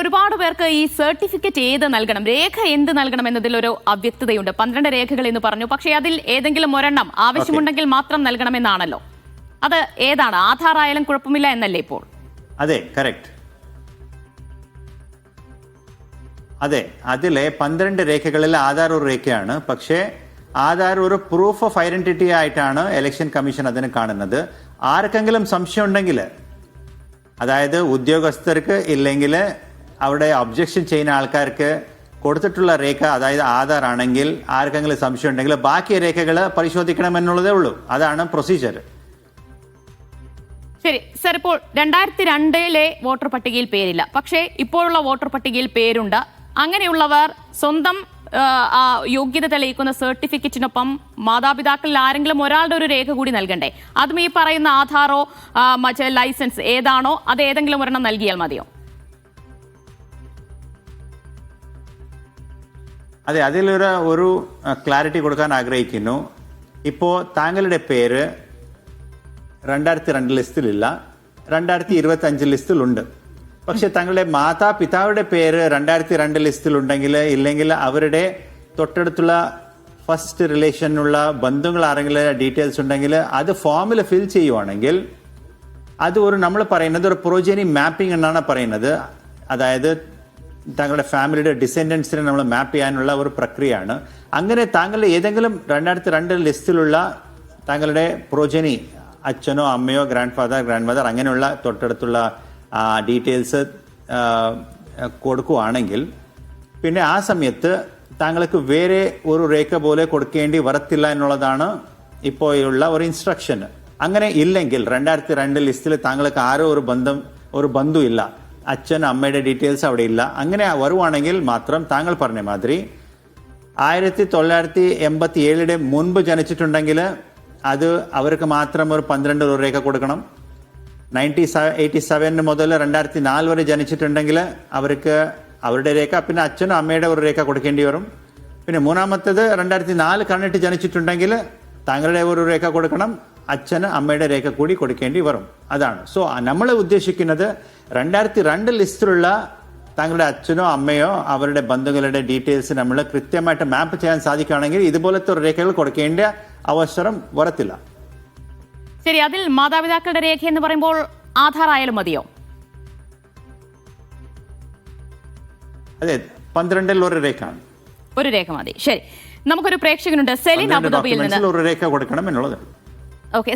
ഒരുപാട് പേർക്ക് ഈ സർട്ടിഫിക്കറ്റ് ഏത് നൽകണം, രേഖ എന്ത് നൽകണം എന്നതിലൊരു അവ്യക്തതയുണ്ട്. 12 രേഖകൾ എന്ന് പറഞ്ഞു, പക്ഷേ അതിൽ ഏതെങ്കിലും ഒരെണ്ണം ആവശ്യമുണ്ടെങ്കിൽ മാത്രം നൽകണമെന്നാണല്ലോ. അത് ഏതാണ്? ആധാർ ആയാലും കുഴപ്പമില്ല എന്നല്ലേ ഇപ്പോൾ? അതെ, കറക്റ്റ്. അതെ, അതിലെ 12 രേഖകളിൽ ആധാർ ഒരു രേഖയാണ്. പക്ഷേ ആധാർ ഒരു പ്രൂഫ് ഓഫ് ഐഡന്റിറ്റി ആയിട്ടാണ് ഇലക്ഷൻ കമ്മീഷൻ അതിനെ കാണുന്നത്. ആർക്കെങ്കിലും സംശയം ഉണ്ടെങ്കിൽ, അതായത് ഉദ്യോഗസ്ഥർക്ക് ഇല്ലെങ്കിൽ അവിടെ ഒബ്ജക്ഷൻ ചെയ്യുന്ന ആൾക്കാർക്ക് കൊടുത്തിട്ടുള്ള രേഖ അതായത് ആധാർ ആണെങ്കിൽ ആർക്കെങ്കിലും സംശയം ഉണ്ടെങ്കിൽ ബാക്കി രേഖകൾ പരിശോധിക്കണം എന്നുള്ളതേ ഉള്ളൂ. അതാണ് പ്രൊസീജിയർ. ശരി സർ, ഇപ്പോൾ 2002 വോട്ടർ പട്ടികയിൽ പേരില്ല, പക്ഷേ ഇപ്പോഴുള്ള വോട്ടർ പട്ടികയിൽ പേരുണ്ട്. അങ്ങനെയുള്ളവർ സ്വന്തം യോഗ്യത തെളിയിക്കുന്ന സർട്ടിഫിക്കറ്റിനൊപ്പം മാതാപിതാക്കളിൽ ആരെങ്കിലും ഒരാളുടെ ഒരു രേഖ കൂടി നൽകണ്ടേ? അതും ഈ പറയുന്ന ആധാറോ മറ്റേ ലൈസൻസ് ഏതാണോ അത് ഏതെങ്കിലും ഒരെണ്ണം നൽകിയാൽ മതിയോ? അതെ, അതിലൊരു ക്ലാരിറ്റി കൊടുക്കാൻ ആഗ്രഹിക്കുന്നു. ഇപ്പോൾ താങ്കളുടെ പേര് 2002 ലിസ്റ്റിലില്ല, 2025 ലിസ്റ്റിലുണ്ട്. പക്ഷെ തങ്ങളുടെ മാതാപിതാവുടെ പേര് 2002 ലിസ്റ്റിലുണ്ടെങ്കിൽ ഇല്ലെങ്കിൽ അവരുടെ തൊട്ടടുത്തുള്ള ഫസ്റ്റ് റിലേഷനുള്ള ബന്ധുക്കൾ ആരെങ്കിലും ഡീറ്റെയിൽസ് ഉണ്ടെങ്കിൽ അത് ഫോമിൽ ഫിൽ ചെയ്യുവാണെങ്കിൽ അത് നമ്മൾ പറയുന്നത് ഒരു പ്രോജനി മാപ്പിംഗ് എന്നാണ് പറയുന്നത്. അതായത് താങ്കളുടെ ഫാമിലിയുടെ ഡിസെൻഡൻസിനെ നമ്മൾ മാപ്പ് ചെയ്യാനുള്ള ഒരു പ്രക്രിയയാണ്. അങ്ങനെ താങ്കളുടെ ഏതെങ്കിലും 2002 ലിസ്റ്റിലുള്ള താങ്കളുടെ പ്രോജനി അച്ഛനോ അമ്മയോ ഗ്രാൻഡ് ഫാദർ ഗ്രാൻഡ് മദർ അങ്ങനെയുള്ള തൊട്ടടുത്തുള്ള ഡീറ്റെയിൽസ് കൊടുക്കുകയാണെങ്കിൽ പിന്നെ ആ സമയത്ത് താങ്കൾക്ക് വേറെ ഒരു രേഖ പോലെ കൊടുക്കേണ്ടി വരത്തില്ല എന്നുള്ളതാണ് ഇപ്പോഴുള്ള ഒരു ഇൻസ്ട്രക്ഷൻ. അങ്ങനെ ഇല്ലെങ്കിൽ 2002 ലിസ്റ്റിൽ താങ്കൾക്ക് ആരോ ഒരു ബന്ധു ഇല്ല, അച്ഛൻ അമ്മയുടെ ഡീറ്റെയിൽസ് അവിടെ ഇല്ല, അങ്ങനെ വരുവാണെങ്കിൽ മാത്രം താങ്കൾ പറഞ്ഞ മാതിരി 1987 മുൻപ് ജനിച്ചിട്ടുണ്ടെങ്കിൽ അത് അവർക്ക് മാത്രം ഒരു 12 രേഖ കൊടുക്കണം. 1987 മുതൽ 2004 വരെ ജനിച്ചിട്ടുണ്ടെങ്കിൽ അവർക്ക് അവരുടെ രേഖ, പിന്നെ അച്ഛനും അമ്മയുടെ ഒരു രേഖ കൊടുക്കേണ്ടി വരും. പിന്നെ മൂന്നാമത്തേത് 2004 കഴിഞ്ഞിട്ട് ജനിച്ചിട്ടുണ്ടെങ്കിൽ താങ്കളുടെ ഒരു രേഖ കൊടുക്കണം, അച്ഛന് അമ്മയുടെ രേഖ കൂടി കൊടുക്കേണ്ടി വരും. അതാണ്. സോ നമ്മൾ ഉദ്ദേശിക്കുന്നത് 2002 ലിസ്റ്റിലുള്ള താങ്കളുടെ അച്ഛനോ അമ്മയോ അവരുടെ ബന്ധുക്കളുടെ ഡീറ്റെയിൽസ് നമ്മൾ കൃത്യമായിട്ട് മാപ്പ് ചെയ്യാൻ സാധിക്കുകയാണെങ്കിൽ ഇതുപോലത്തെ ഒരു രേഖകൾ കൊടുക്കേണ്ട അവസരം വരത്തില്ല. ശരി, അതിൽ മാതാപിതാക്കളുടെ രേഖ എന്ന് പറയുമ്പോൾ ആധാർ ആയാലും മതിയോ? അതെ, 12 ഒരു രേഖയാണ്. ഒരു രേഖ മതി. ശരി, നമുക്കൊരു പ്രേക്ഷകനുണ്ട്, സെലിൻ അബുദാബിയിൽ നിന്ന്. ഒരു രേഖ കൊടുക്കണം എന്നുള്ളത്. ഓക്കെ,